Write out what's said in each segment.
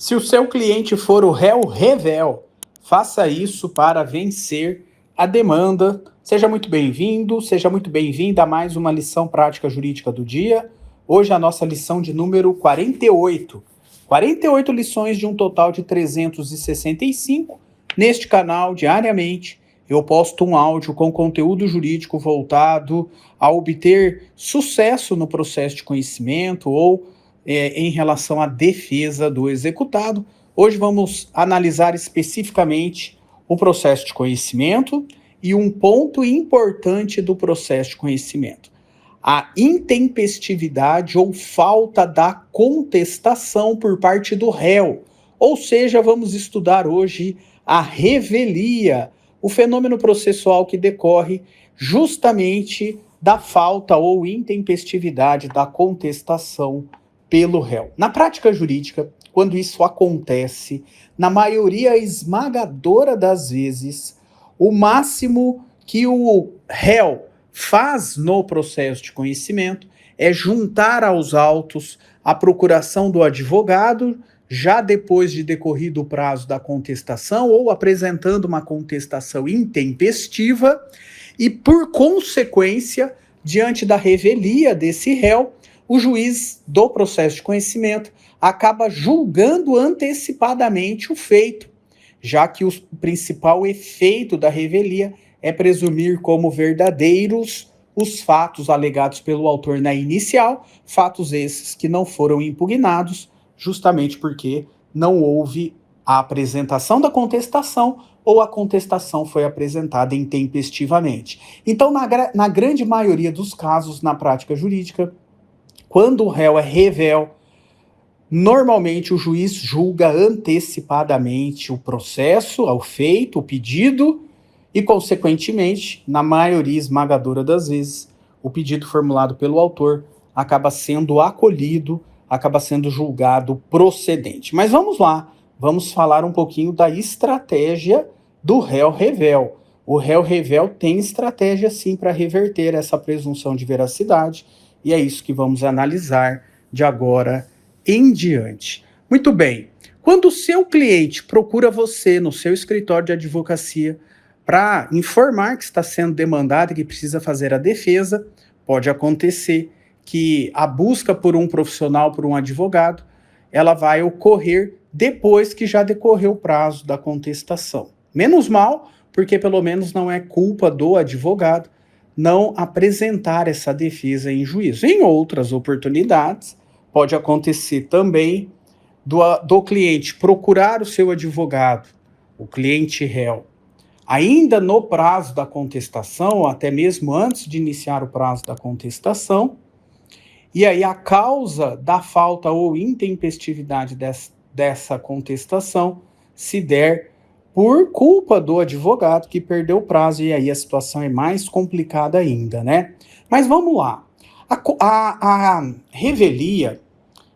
Se o seu cliente for o réu revel, faça isso para vencer a demanda. Seja muito bem-vindo, seja muito bem-vinda a mais uma lição prática jurídica do dia. Hoje a nossa lição de número 48. 48 lições de um total de 365. Neste canal, diariamente, eu posto um áudio com conteúdo jurídico voltado a obter sucesso no processo de conhecimento ou em relação à defesa do executado. Hoje vamos analisar especificamente o processo de conhecimento e um ponto importante do processo de conhecimento: a intempestividade ou falta da contestação por parte do réu. Ou seja, vamos estudar hoje a revelia, o fenômeno processual que decorre justamente da falta ou intempestividade da contestação pelo réu. Na prática jurídica, quando isso acontece, na maioria esmagadora das vezes, o máximo que o réu faz no processo de conhecimento é juntar aos autos a procuração do advogado, já depois de decorrido o prazo da contestação, ou apresentando uma contestação intempestiva, e por consequência, diante da revelia desse réu, o juiz do processo de conhecimento acaba julgando antecipadamente o feito, já que o principal efeito da revelia é presumir como verdadeiros os fatos alegados pelo autor na inicial, fatos esses que não foram impugnados, justamente porque não houve a apresentação da contestação ou a contestação foi apresentada intempestivamente. Então, na grande maioria dos casos, na prática jurídica, quando o réu é revel, normalmente o juiz julga antecipadamente o processo, o feito, o pedido, e, consequentemente, na maioria esmagadora das vezes, o pedido formulado pelo autor acaba sendo acolhido, acaba sendo julgado procedente. Mas vamos lá, vamos falar um pouquinho da estratégia do réu revel. O réu revel tem estratégia, sim, para reverter essa presunção de veracidade, e é isso que vamos analisar de agora em diante. Muito bem, quando o seu cliente procura você no seu escritório de advocacia para informar que está sendo demandado e que precisa fazer a defesa, pode acontecer que a busca por um profissional, por um advogado, ela vai ocorrer depois que já decorreu o prazo da contestação. Menos mal, porque pelo menos não é culpa do advogado não apresentar essa defesa em juízo. Em outras oportunidades, pode acontecer também do cliente procurar o seu advogado, o cliente réu, ainda no prazo da contestação, ou até mesmo antes de iniciar o prazo da contestação, e aí a causa da falta ou intempestividade dessa contestação se der por culpa do advogado que perdeu o prazo, e aí a situação é mais complicada ainda, né? Mas vamos lá. A revelia,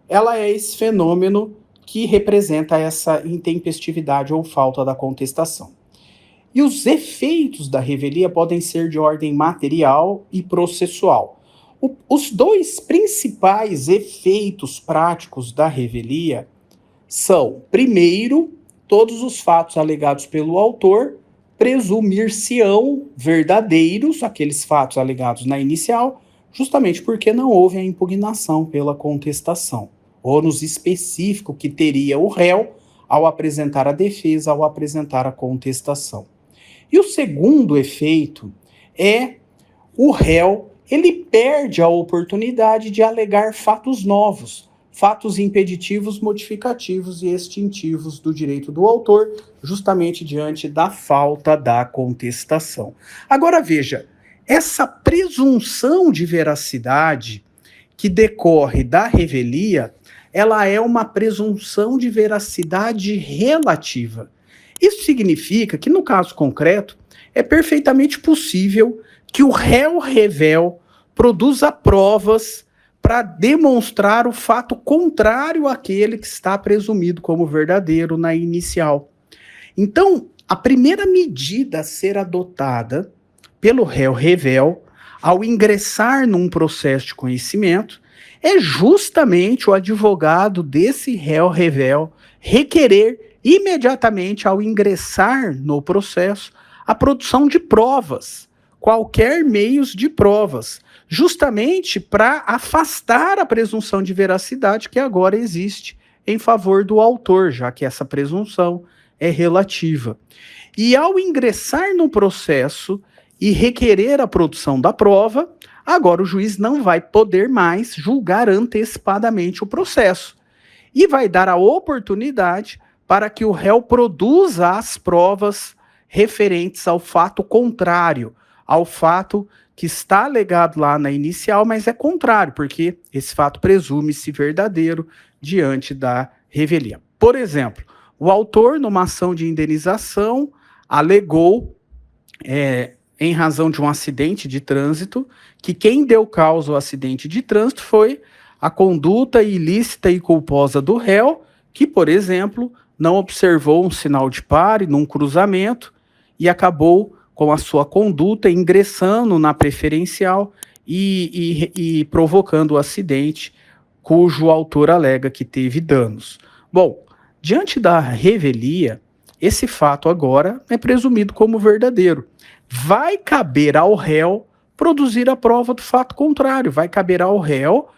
ela é esse fenômeno que representa essa intempestividade ou falta da contestação. E os efeitos da revelia podem ser de ordem material e processual. Os dois principais efeitos práticos da revelia são, primeiro, todos os fatos alegados pelo autor presumir-se-ão verdadeiros, aqueles fatos alegados na inicial, justamente porque não houve a impugnação pela contestação, ônus específico que teria o réu ao apresentar a defesa, ao apresentar a contestação. E o segundo efeito é o réu, ele perde a oportunidade de alegar fatos novos, fatos impeditivos, modificativos e extintivos do direito do autor, justamente diante da falta da contestação. Agora veja, essa presunção de veracidade que decorre da revelia, ela é uma presunção de veracidade relativa. Isso significa que, no caso concreto, é perfeitamente possível que o réu revel produza provas para demonstrar o fato contrário àquele que está presumido como verdadeiro na inicial. Então, a primeira medida a ser adotada pelo réu revel, ao ingressar num processo de conhecimento, é justamente o advogado desse réu revel requerer imediatamente, ao ingressar no processo, a produção de provas, qualquer meios de provas, justamente para afastar a presunção de veracidade que agora existe em favor do autor, já que essa presunção é relativa. E ao ingressar no processo e requerer a produção da prova, agora o juiz não vai poder mais julgar antecipadamente o processo e vai dar a oportunidade para que o réu produza as provas referentes ao fato contrário, ao fato que está alegado lá na inicial, mas é contrário, porque esse fato presume-se verdadeiro diante da revelia. Por exemplo, o autor, numa ação de indenização, alegou, em razão de um acidente de trânsito, que quem deu causa ao acidente de trânsito foi a conduta ilícita e culposa do réu, que, por exemplo, não observou um sinal de pare num cruzamento e acabou com a sua conduta ingressando na preferencial e provocando o acidente, cujo autor alega que teve danos. Bom, diante da revelia, esse fato agora é presumido como verdadeiro. Vai caber ao réu produzir a prova do fato contrário, vai caber ao réu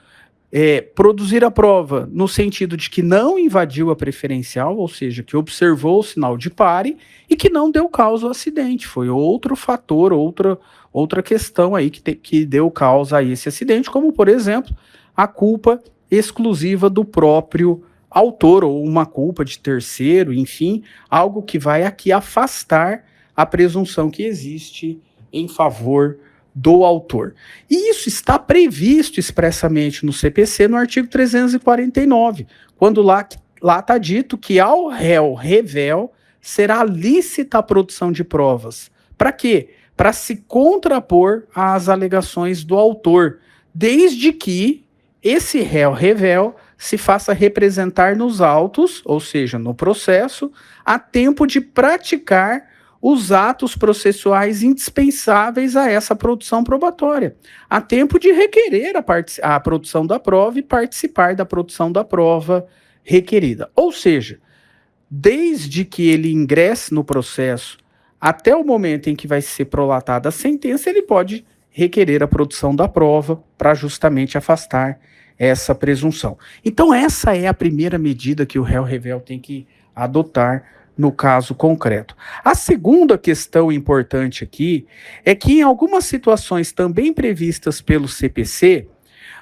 produzir a prova no sentido de que não invadiu a preferencial, ou seja, que observou o sinal de pare e que não deu causa ao acidente. Foi outro fator, outra questão aí que deu causa a esse acidente, como, por exemplo, a culpa exclusiva do próprio autor ou uma culpa de terceiro, enfim, algo que vai aqui afastar a presunção que existe em favor do autor. E isso está previsto expressamente no CPC no artigo 349, quando lá está dito que ao réu revel será lícita a produção de provas. Para quê? Para se contrapor às alegações do autor, desde que esse réu revel se faça representar nos autos, ou seja, no processo, a tempo de praticar os atos processuais indispensáveis a essa produção probatória, a tempo de requerer a produção da prova e participar da produção da prova requerida. Ou seja, desde que ele ingresse no processo até o momento em que vai ser prolatada a sentença, ele pode requerer a produção da prova para justamente afastar essa presunção. Então essa é a primeira medida que o réu revel tem que adotar no caso concreto. A segunda questão importante aqui é que em algumas situações também previstas pelo CPC,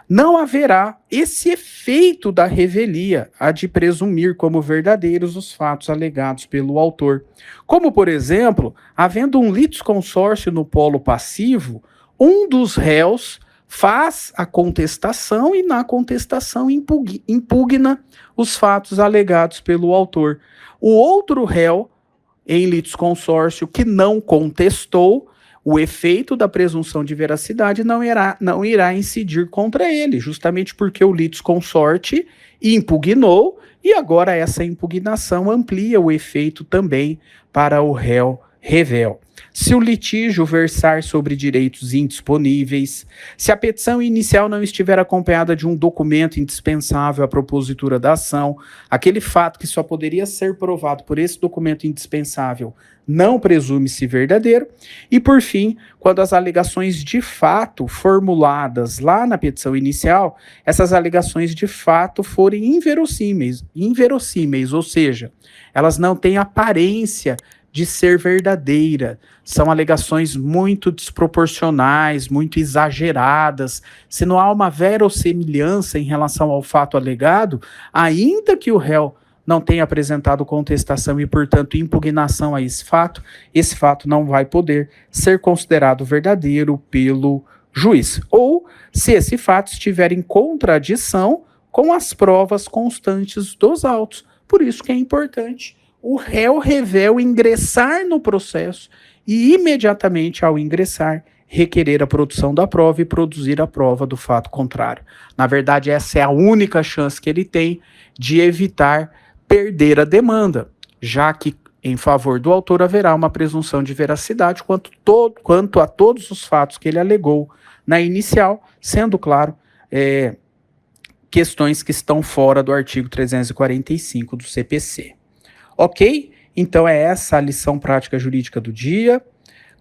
não haverá esse efeito da revelia, a de presumir como verdadeiros os fatos alegados pelo autor. Como, por exemplo, havendo um litisconsórcio no polo passivo, um dos réus faz a contestação e na contestação impugna os fatos alegados pelo autor. O outro réu, em litisconsórcio, que não contestou, o efeito da presunção de veracidade não irá incidir contra ele, justamente porque o litisconsorte impugnou e agora essa impugnação amplia o efeito também para o réu revel. Se o litígio versar sobre direitos indisponíveis, se a petição inicial não estiver acompanhada de um documento indispensável à propositura da ação, aquele fato que só poderia ser provado por esse documento indispensável não presume-se verdadeiro, e por fim, quando as alegações de fato formuladas lá na petição inicial, essas alegações de fato forem inverossímeis, ou seja, elas não têm aparência de ser verdadeira, são alegações muito desproporcionais, muito exageradas. Se não há uma verossimilhança em relação ao fato alegado, ainda que o réu não tenha apresentado contestação e, portanto, impugnação a esse fato não vai poder ser considerado verdadeiro pelo juiz. Ou se esse fato estiver em contradição com as provas constantes dos autos. Por isso que é importante o réu revel ingressar no processo e, imediatamente ao ingressar, requerer a produção da prova e produzir a prova do fato contrário. Na verdade, essa é a única chance que ele tem de evitar perder a demanda, já que em favor do autor haverá uma presunção de veracidade quanto a todos os fatos que ele alegou na inicial, sendo claro questões que estão fora do artigo 345 do CPC. Ok? Então é essa a lição prática jurídica do dia.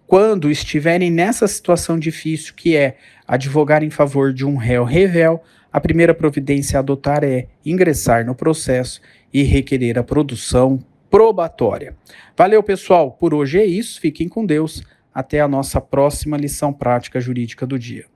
Quando estiverem nessa situação difícil que é advogar em favor de um réu revel, a primeira providência a adotar é ingressar no processo e requerer a produção probatória. Valeu, pessoal. Por hoje é isso. Fiquem com Deus. Até a nossa próxima lição prática jurídica do dia.